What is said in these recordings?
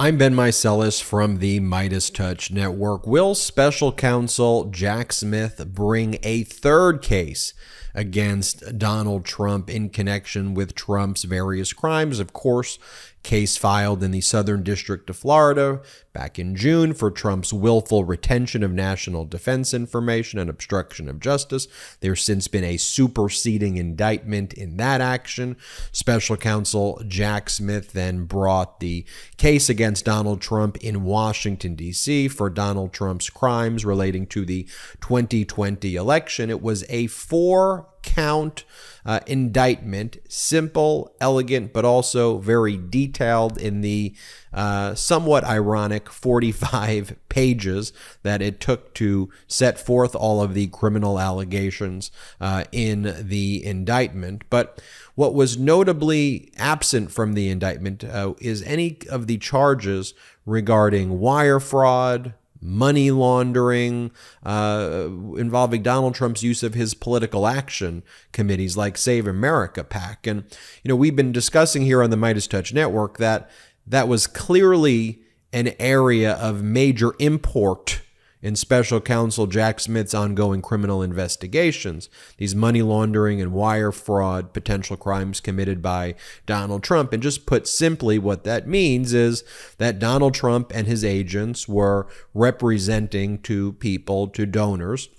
I'm Ben Meiselas from the MeidasTouch Network. Will special counsel Jack Smith bring a third case against Donald Trump in connection with Trump's various crimes? Of course, case filed in the Southern District of Florida back in June for Trump's willful retention of national defense information and obstruction of justice. There's since been a superseding indictment in that action. Special counsel Jack Smith then brought the case against Donald Trump in Washington, D.C. for Donald Trump's crimes relating to the 2020 election. It was a four-count indictment, simple, elegant, but also very detailed in the somewhat ironic 45 pages that it took to set forth all of the criminal allegations in the indictment. But what was notably absent from the indictment is any of the charges regarding wire fraud, money laundering, involving Donald Trump's use of his political action committees like Save America PAC. And, we've been discussing here on the MeidasTouch Network that was clearly an area of major import in special counsel Jack Smith's ongoing criminal investigations. These money laundering and wire fraud potential crimes committed by Donald Trump. And just put simply, what that means is that Donald Trump and his agents were representing to people, to donors,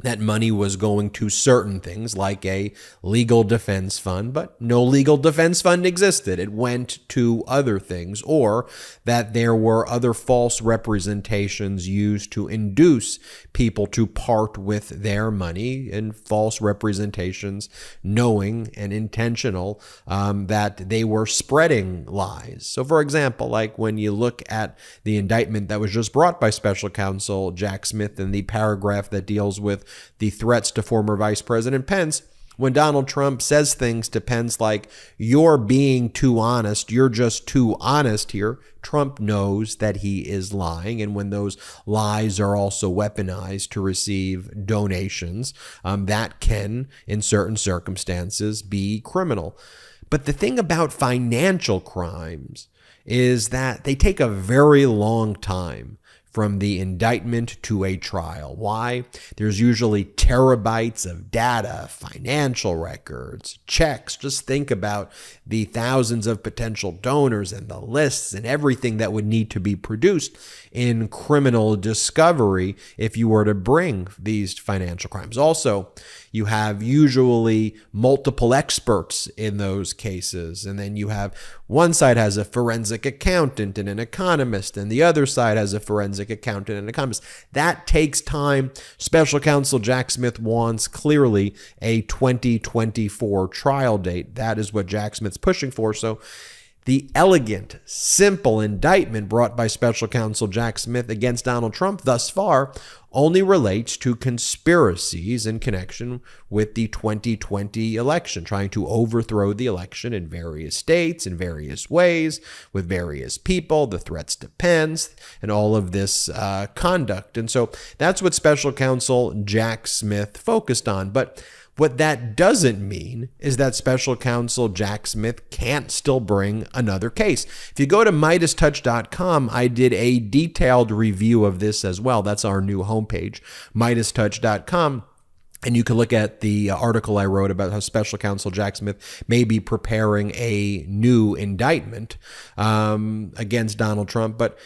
that money was going to certain things like a legal defense fund, but no legal defense fund existed. It went to other things, or that there were other false representations used to induce people to part with their money, and false representations, knowing and intentional, that they were spreading lies. So, for example, like when you look at the indictment that was just brought by special counsel Jack Smith in the paragraph that deals with the threats to former Vice President Pence, when Donald Trump says things to Pence like, "You're being too honest, you're just too honest here," Trump knows that he is lying. And when those lies are also weaponized to receive donations, that can, in certain circumstances, be criminal. But the thing about financial crimes is that they take a very long time from the indictment to a trial. Why? There's usually terabytes of data, financial records, checks. Just think about the thousands of potential donors and the lists and everything that would need to be produced in criminal discovery if you were to bring these financial crimes. Also, you have usually multiple experts in those cases. And then you have one side has a forensic accountant and an economist, and the other side has a forensic accountant and economist. That takes time. Special counsel Jack Smith wants clearly a 2024 trial date. That is what Jack Smith's pushing for. So the elegant, simple indictment brought by special counsel Jack Smith against Donald Trump thus far only relates to conspiracies in connection with the 2020 election, trying to overthrow the election in various states, in various ways, with various people, the threats to Pence, and all of this conduct. And so that's what special counsel Jack Smith focused on. But what that doesn't mean is that special counsel Jack Smith can't still bring another case. If you go to MeidasTouch.com, I did a detailed review of this as well. That's our new homepage, MeidasTouch.com. And you can look at the article I wrote about how special counsel Jack Smith may be preparing a new indictment against Donald Trump. But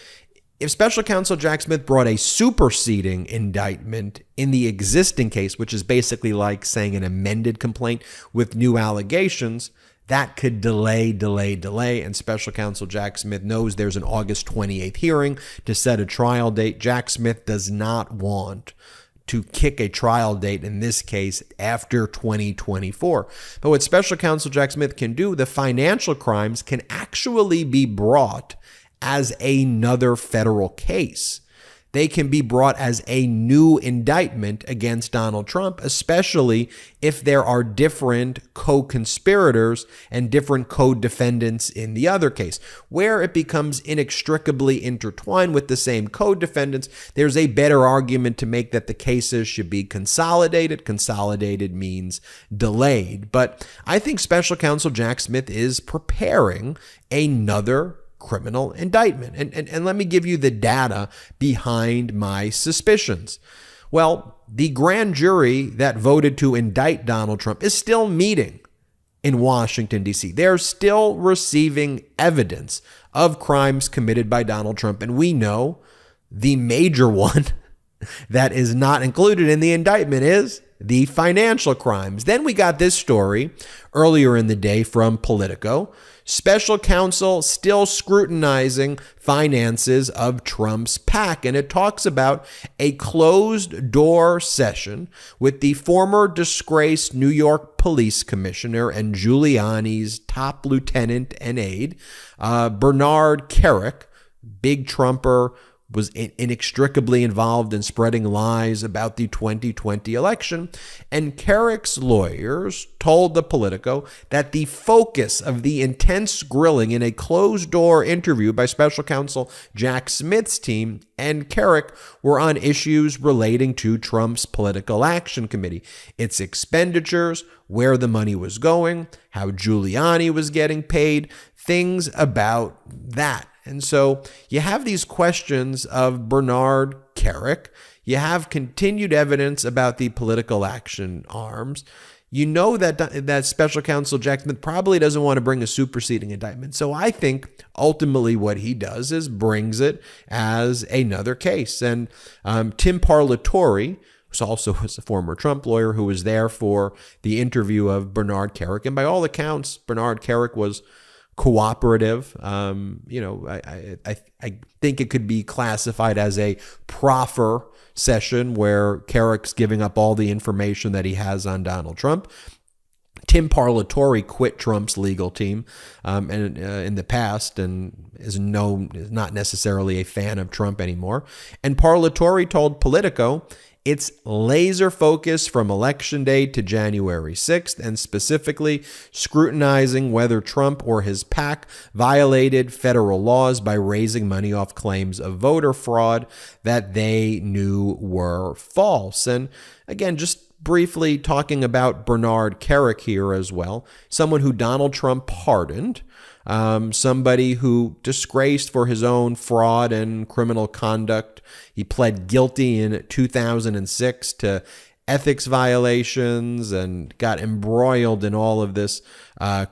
if special counsel Jack Smith brought a superseding indictment in the existing case, which is basically like saying an amended complaint with new allegations, that could delay. And special counsel Jack Smith knows there's an August 28th hearing to set a trial date. Jack Smith does not want to kick a trial date in this case after 2024. But what special counsel Jack Smith can do, the financial crimes can actually be brought as another federal case. They can be brought as a new indictment against Donald Trump, especially if there are different co-conspirators and different co-defendants in the other case. Where it becomes inextricably intertwined with the same co-defendants, there's a better argument to make that the cases should be consolidated. Consolidated means delayed. But I think special counsel Jack Smith is preparing another criminal indictment. And let me give you the data behind my suspicions. Well, the grand jury that voted to indict Donald Trump is still meeting in Washington, D.C. They're still receiving evidence of crimes committed by Donald Trump. And we know the major one that is not included in the indictment is the financial crimes. Then we got this story earlier in the day from Politico. Special counsel still scrutinizing finances of Trump's PAC. And it talks about a closed door session with the former disgraced New York police commissioner and Giuliani's top lieutenant and aide, Bernard Kerik, big Trumper, was inextricably involved in spreading lies about the 2020 election. And Kerik's lawyers told the Politico that the focus of the intense grilling in a closed-door interview by special counsel Jack Smith's team and Kerik were on issues relating to Trump's Political Action Committee, its expenditures, where the money was going, how Giuliani was getting paid, things about that. And so you have these questions of Bernard Kerik. You have continued evidence about the political action arms. You know that special counsel Jack Smith probably doesn't want to bring a superseding indictment. So I think ultimately what he does is brings it as another case. And Tim Parlatore, who also was a former Trump lawyer who was there for the interview of Bernard Kerik, and by all accounts, Bernard Kerik was cooperative. I think it could be classified as a proffer session where Kerik's giving up all the information that he has on Donald Trump. Tim Parlatore quit Trump's legal team in the past and is not necessarily a fan of Trump anymore. And Parlatore told Politico it's laser focused from Election Day to January 6th, and specifically scrutinizing whether Trump or his PAC violated federal laws by raising money off claims of voter fraud that they knew were false. And again, just briefly talking about Bernard Kerik here as well, someone who Donald Trump pardoned, somebody who disgraced for his own fraud and criminal conduct. He pled guilty in 2006 to ethics violations and got embroiled in all of this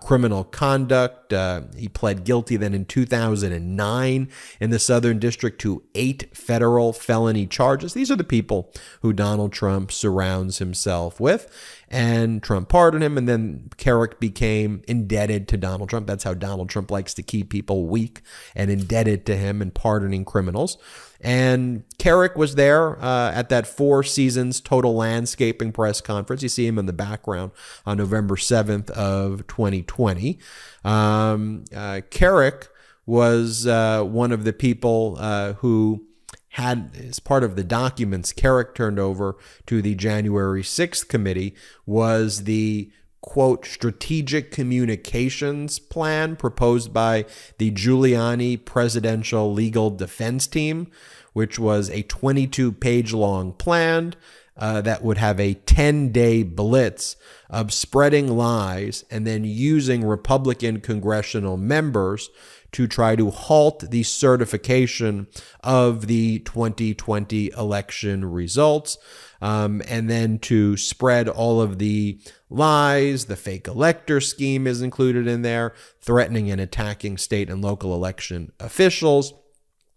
criminal conduct. He pled guilty then in 2009 in the Southern District to 8 federal felony charges. These are the people who Donald Trump surrounds himself with. And Trump pardoned him, and then Kerik became indebted to Donald Trump. That's how Donald Trump likes to keep people weak and indebted to him and pardoning criminals. And Kerik was there at that Four Seasons Total Landscaping press conference. You see him in the background on November 7th of 2020. Kerik was one of the people who had, as part of the documents Kerik turned over to the January 6th committee, was the quote, strategic communications plan proposed by the Giuliani presidential legal defense team, which was a 22-page long plan that would have a 10-day blitz of spreading lies and then using Republican congressional members to try to halt the certification of the 2020 election results, and then to spread all of the lies. The fake elector scheme is included in there, threatening and attacking state and local election officials.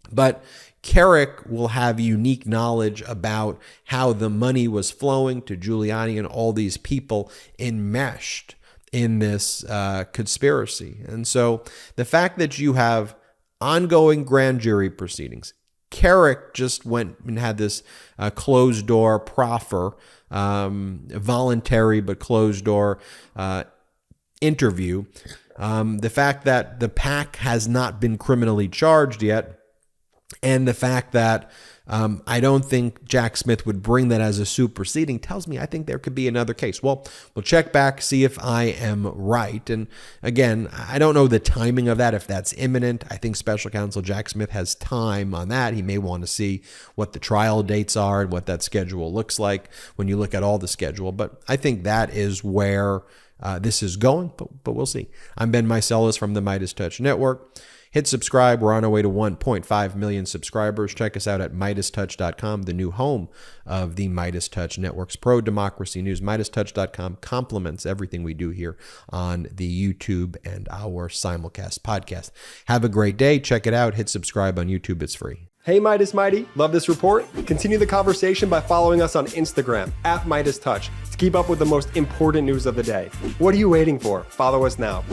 But Kerik will have unique knowledge about how the money was flowing to Giuliani and all these people enmeshed in this conspiracy. And so the fact that you have ongoing grand jury proceedings, Kerik just went and had this closed door proffer, voluntary but closed door interview. The fact that the PAC has not been criminally charged yet, and the fact that I don't think Jack Smith would bring that as a superseding tells me I think there could be another case. Well, we'll check back, see if I am right. And again, I don't know the timing of that, if that's imminent. I think Special Counsel Jack Smith has time on that. He may want to see what the trial dates are and what that schedule looks like when you look at all the schedule. But I think that is where this is going, but we'll see. I'm Ben Meiselas from the MeidasTouch Network. Hit subscribe. We're on our way to 1.5 million subscribers. Check us out at MeidasTouch.com, the new home of the MeidasTouch Network's pro-democracy news. MeidasTouch.com complements everything we do here on the YouTube and our simulcast podcast. Have a great day. Check it out. Hit subscribe on YouTube. It's free. Hey Meidas Mighty, love this report? Continue the conversation by following us on Instagram at MeidasTouch to keep up with the most important news of the day. What are you waiting for? Follow us now.